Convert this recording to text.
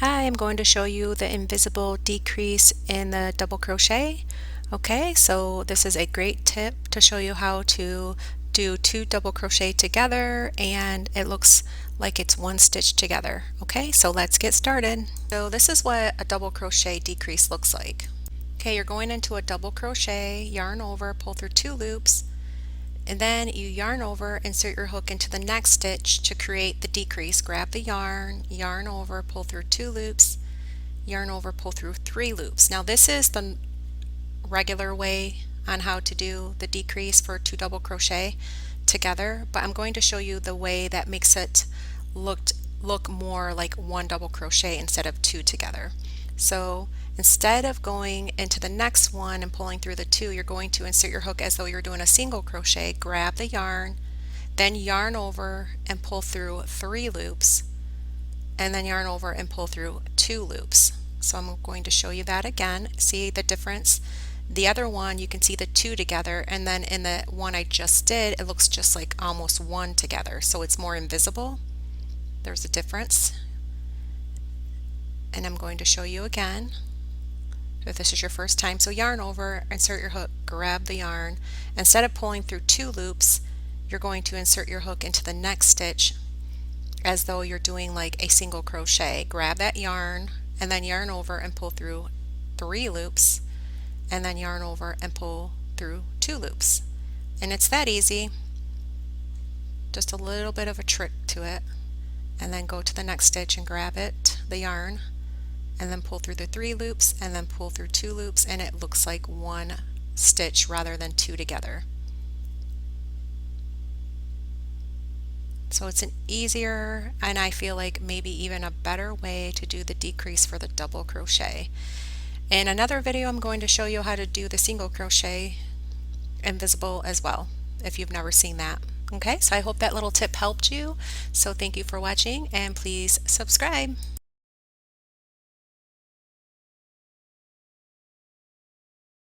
Hi, I'm going to show you the invisible decrease in the double crochet. Okay, so this is a great tip to show you how to do 2 double crochet together and it looks like it's one stitch together. Okay, so let's get started. So this is what a double crochet decrease looks like. Okay, you're going into a double crochet, yarn over, pull through 2 loops, and then you yarn over, insert your hook into the next stitch to create the decrease. Grab the yarn, yarn over, pull through 2 loops, yarn over, pull through 3 loops. Now this is the regular way on how to do the decrease for 2 double crochet together, but I'm going to show you the way that makes it look more like 1 double crochet instead of 2 together. So instead of going into the next one and pulling through the 2, you're going to insert your hook as though you're doing a single crochet, grab the yarn, then yarn over and pull through 3 loops, and then yarn over and pull through 2 loops. So I'm going to show you that again. See the difference? The other one, you can see the 2 together, and then in the one I just did, it looks just like almost 1 together, so it's more invisible. There's a difference. And I'm going to show you again if this is your first time. So yarn over, insert your hook, grab the yarn. Instead of pulling through 2 loops, you're going to insert your hook into the next stitch as though you're doing like a single crochet. Grab that yarn and then yarn over and pull through 3 loops, and then yarn over and pull through 2 loops. And it's that easy, just a little bit of a trick to it. And then go to the next stitch and grab it, the yarn, and then pull through the 3 loops and then pull through 2 loops, and it looks like 1 stitch rather than 2 together. So it's an easier, and I feel like maybe even a better way to do the decrease for the double crochet. In another video I'm going to show you how to do the single crochet invisible as well, if you've never seen that. Okay, so I hope that little tip helped you. So thank you for watching, and please subscribe.